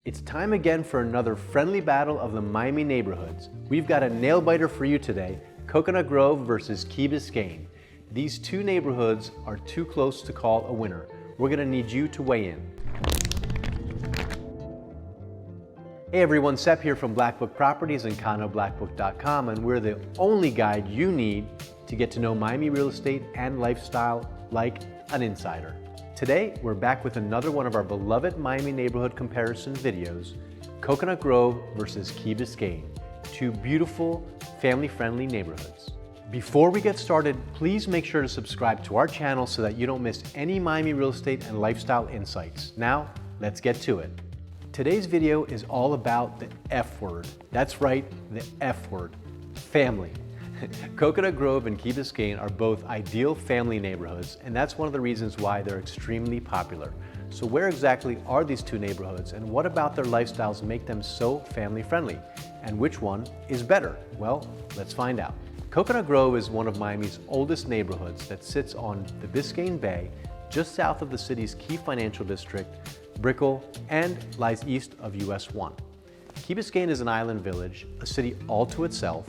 It's time again for another friendly battle of the Miami neighborhoods. We've got a nail-biter for you today, Coconut Grove versus Key Biscayne. These two neighborhoods are too close to call a winner. We're gonna need you to weigh in. Hey everyone, Sep here from Black Book Properties and CondoBlackBook.com, and we're the only guide you need to get to know Miami real estate and lifestyle like an insider. Today, we're back with another one of our beloved Miami neighborhood comparison videos, Coconut Grove versus Key Biscayne, two beautiful, family-friendly neighborhoods. Before we get started, please make sure to subscribe to our channel so that you don't miss any Miami real estate and lifestyle insights. Now, let's get to it. Today's video is all about the F word. That's right, the F word, family. Coconut Grove and Key Biscayne are both ideal family neighborhoods, and that's one of the reasons why they're extremely popular. So where exactly are these two neighborhoods, and what about their lifestyles make them so family friendly? And which one is better? Well, let's find out. Coconut Grove is one of Miami's oldest neighborhoods that sits on the Biscayne Bay, just south of the city's key financial district, Brickell, and lies east of US 1. Key Biscayne is an island village, a city all to itself,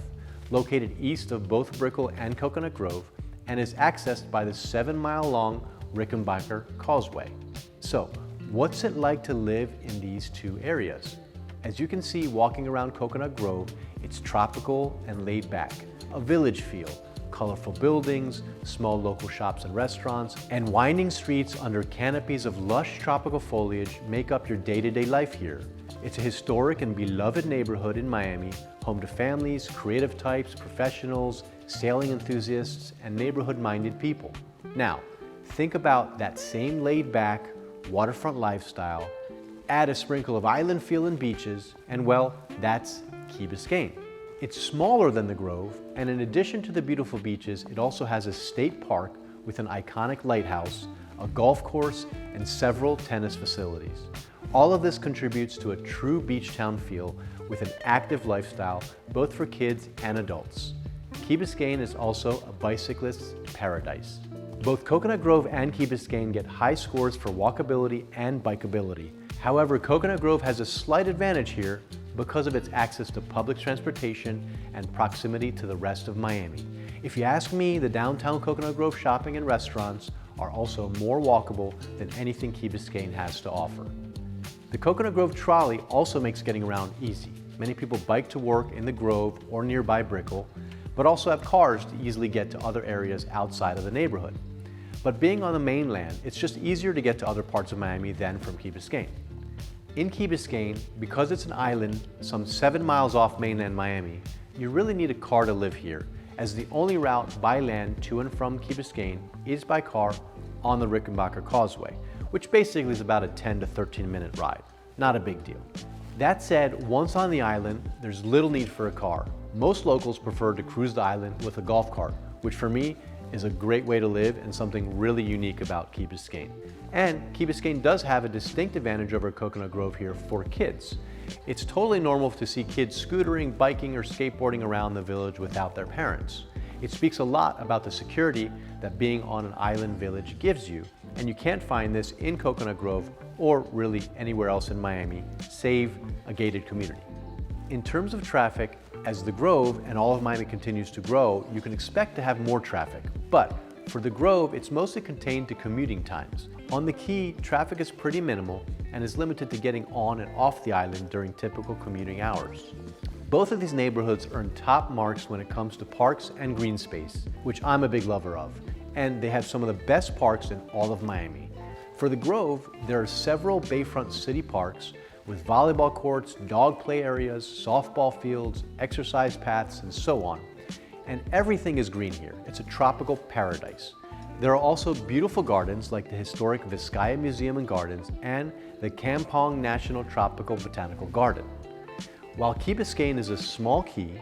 located east of both Brickell and Coconut Grove, and is accessed by the 7-mile-long Rickenbacker Causeway. So, what's it like to live in these two areas? As you can see walking around Coconut Grove, it's tropical and laid back, a village feel, colorful buildings, small local shops and restaurants, and winding streets under canopies of lush tropical foliage make up your day-to-day life here. It's a historic and beloved neighborhood in Miami, home to families, creative types, professionals, sailing enthusiasts, and neighborhood-minded people. Now, think about that same laid-back, waterfront lifestyle, add a sprinkle of island feel and beaches, and well, that's Key Biscayne. It's smaller than the Grove, and in addition to the beautiful beaches, it also has a state park with an iconic lighthouse, a golf course, and several tennis facilities. All of this contributes to a true beach town feel with an active lifestyle, both for kids and adults. Key Biscayne is also a bicyclist's paradise. Both Coconut Grove and Key Biscayne get high scores for walkability and bikeability. However, Coconut Grove has a slight advantage here because of its access to public transportation and proximity to the rest of Miami. If you ask me, the downtown Coconut Grove shopping and restaurants are also more walkable than anything Key Biscayne has to offer. The Coconut Grove trolley also makes getting around easy. Many people bike to work in the Grove or nearby Brickell, but also have cars to easily get to other areas outside of the neighborhood. But being on the mainland, it's just easier to get to other parts of Miami than from Key Biscayne. In Key Biscayne, because it's an island some 7 miles off mainland Miami, you really need a car to live here, as the only route by land to and from Key Biscayne is by car on the Rickenbacker Causeway, which basically is about a 10 to 13-minute ride. Not a big deal. That said, once on the island, there's little need for a car. Most locals prefer to cruise the island with a golf cart, which for me is a great way to live and something really unique about Key Biscayne. And Key Biscayne does have a distinct advantage over Coconut Grove here for kids. It's totally normal to see kids scootering, biking, or skateboarding around the village without their parents. It speaks a lot about the security that being on an island village gives you, and you can't find this in Coconut Grove or really anywhere else in Miami, save a gated community. In terms of traffic, as the Grove and all of Miami continues to grow, you can expect to have more traffic. But for the Grove, it's mostly contained to commuting times. On the Key, traffic is pretty minimal and is limited to getting on and off the island during typical commuting hours. Both of these neighborhoods earn top marks when it comes to parks and green space, which I'm a big lover of, and they have some of the best parks in all of Miami. For the Grove, there are several bayfront city parks with volleyball courts, dog play areas, softball fields, exercise paths, and so on. And everything is green here. It's a tropical paradise. There are also beautiful gardens like the historic Biscayne Museum and Gardens and the Kampong National Tropical Botanical Garden. While Key Biscayne is a small key,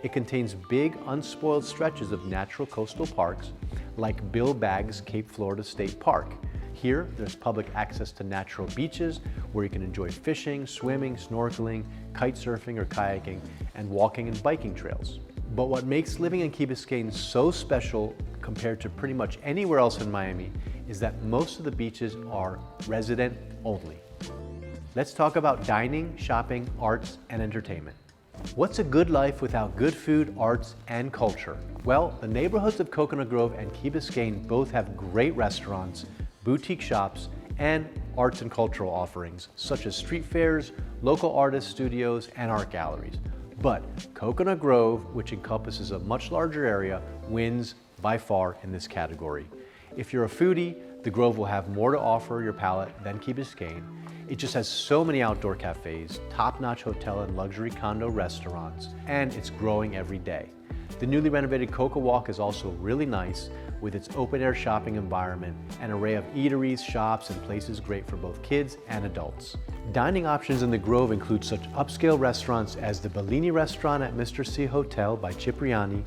it contains big, unspoiled stretches of natural coastal parks like Bill Baggs Cape Florida State Park. Here, there's public access to natural beaches where you can enjoy fishing, swimming, snorkeling, kite surfing or kayaking, and walking and biking trails. But what makes living in Key Biscayne so special compared to pretty much anywhere else in Miami is that most of the beaches are resident only. Let's talk about dining, shopping, arts, and entertainment. What's a good life without good food, arts, and culture? Well, the neighborhoods of Coconut Grove and Key Biscayne both have great restaurants, boutique shops, and arts and cultural offerings, such as street fairs, local artist studios, and art galleries. But Coconut Grove, which encompasses a much larger area, wins by far in this category. If you're a foodie, the Grove will have more to offer your palate than Key Biscayne. It just has so many outdoor cafes, top-notch hotel and luxury condo restaurants, and it's growing every day. The newly renovated Cocoa Walk is also really nice with its open-air shopping environment, an array of eateries, shops, and places great for both kids and adults. Dining options in the Grove include such upscale restaurants as the Bellini restaurant at Mr. C Hotel by Cipriani,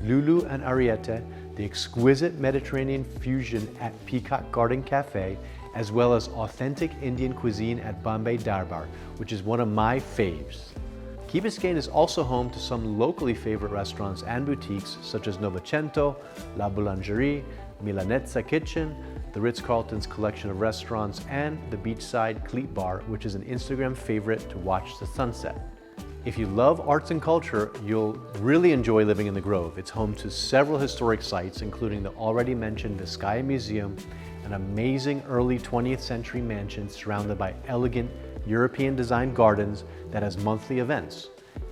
Lulu and Ariete, the exquisite Mediterranean fusion at Peacock Garden Cafe, as well as authentic Indian cuisine at Bombay Darbar, which is one of my faves. Key Biscayne is also home to some locally favorite restaurants and boutiques such as Novecento, La Boulangerie, Milanezza Kitchen, the Ritz-Carlton's collection of restaurants, and the Beachside Cleat Bar, which is an Instagram favorite to watch the sunset. If you love arts and culture, you'll really enjoy living in the Grove. It's home to several historic sites, including the already mentioned Biscayne Museum, an amazing early 20th century mansion surrounded by elegant European designed gardens that has monthly events.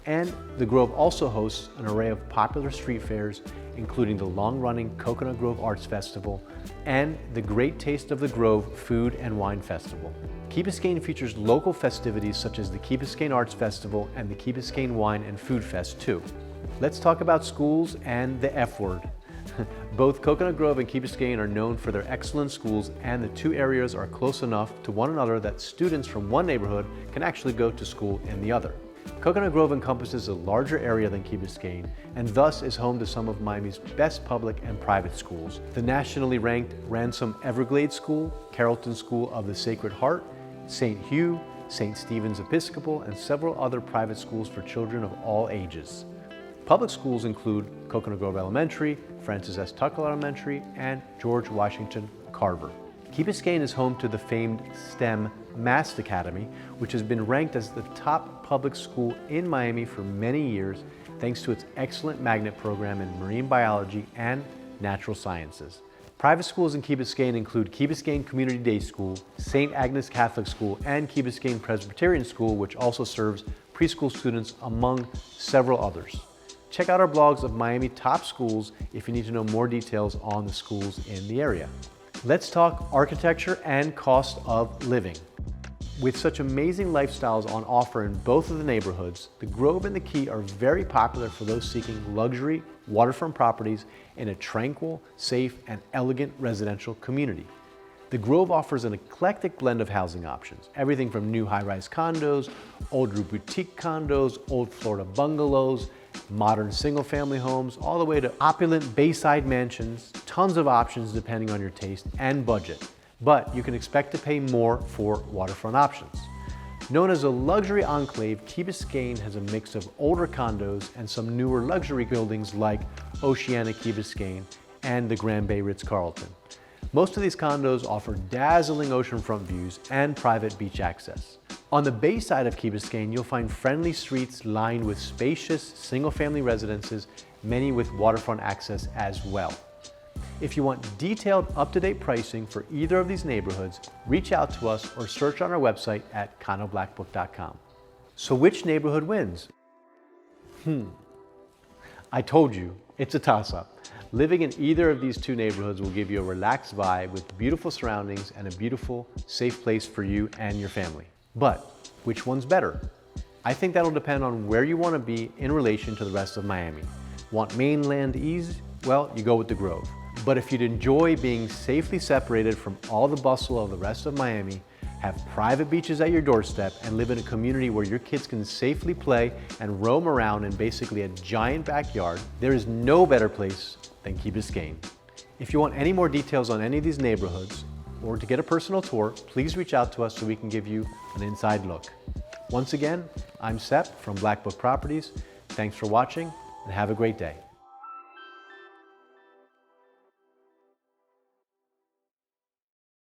And the Grove also hosts an array of popular street fairs, including the long-running Coconut Grove Arts Festival and the Great Taste of the Grove Food and Wine Festival. Key Biscayne features local festivities such as the Key Biscayne Arts Festival and the Key Biscayne Wine and Food Fest too. Let's talk about schools and the F word. Both Coconut Grove and Key Biscayne are known for their excellent schools, and the two areas are close enough to one another that students from one neighborhood can actually go to school in the other. Coconut Grove encompasses a larger area than Key Biscayne and thus is home to some of Miami's best public and private schools. The nationally ranked Ransom Everglades School, Carrollton School of the Sacred Heart, St. Hugh, St. Stephen's Episcopal, and several other private schools for children of all ages. Public schools include Coconut Grove Elementary, Francis S. Tucker Elementary, and George Washington Carver. Key Biscayne is home to the famed STEM Mast Academy, which has been ranked as the top public school in Miami for many years, thanks to its excellent magnet program in marine biology and natural sciences. Private schools in Key Biscayne include Key Biscayne Community Day School, St. Agnes Catholic School, and Key Biscayne Presbyterian School, which also serves preschool students, among several others. Check out our blogs of Miami top schools if you need to know more details on the schools in the area. Let's talk architecture and cost of living. With such amazing lifestyles on offer in both of the neighborhoods, the Grove and the Key are very popular for those seeking luxury waterfront properties in a tranquil, safe, and elegant residential community. The Grove offers an eclectic blend of housing options, everything from new high-rise condos, older boutique condos, old Florida bungalows, modern single-family homes, all the way to opulent Bayside mansions, tons of options depending on your taste and budget. But you can expect to pay more for waterfront options. Known as a luxury enclave, Key Biscayne has a mix of older condos and some newer luxury buildings like Oceana Key Biscayne and the Grand Bay Ritz-Carlton. Most of these condos offer dazzling oceanfront views and private beach access. On the bay side of Key Biscayne, you'll find friendly streets lined with spacious single-family residences, many with waterfront access as well. If you want detailed, up-to-date pricing for either of these neighborhoods, reach out to us or search on our website at conoblackbook.com. So which neighborhood wins? I told you, it's a toss-up. Living in either of these two neighborhoods will give you a relaxed vibe with beautiful surroundings and a beautiful, safe place for you and your family. But which one's better? I think that'll depend on where you want to be in relation to the rest of Miami. Want mainland ease? Well, you go with the Grove. But if you'd enjoy being safely separated from all the bustle of the rest of Miami, have private beaches at your doorstep, and live in a community where your kids can safely play and roam around in basically a giant backyard, there is no better place than Key Biscayne. If you want any more details on any of these neighborhoods, or to get a personal tour, please reach out to us so we can give you an inside look. Once again, I'm Sep from Black Book Properties. Thanks for watching and have a great day.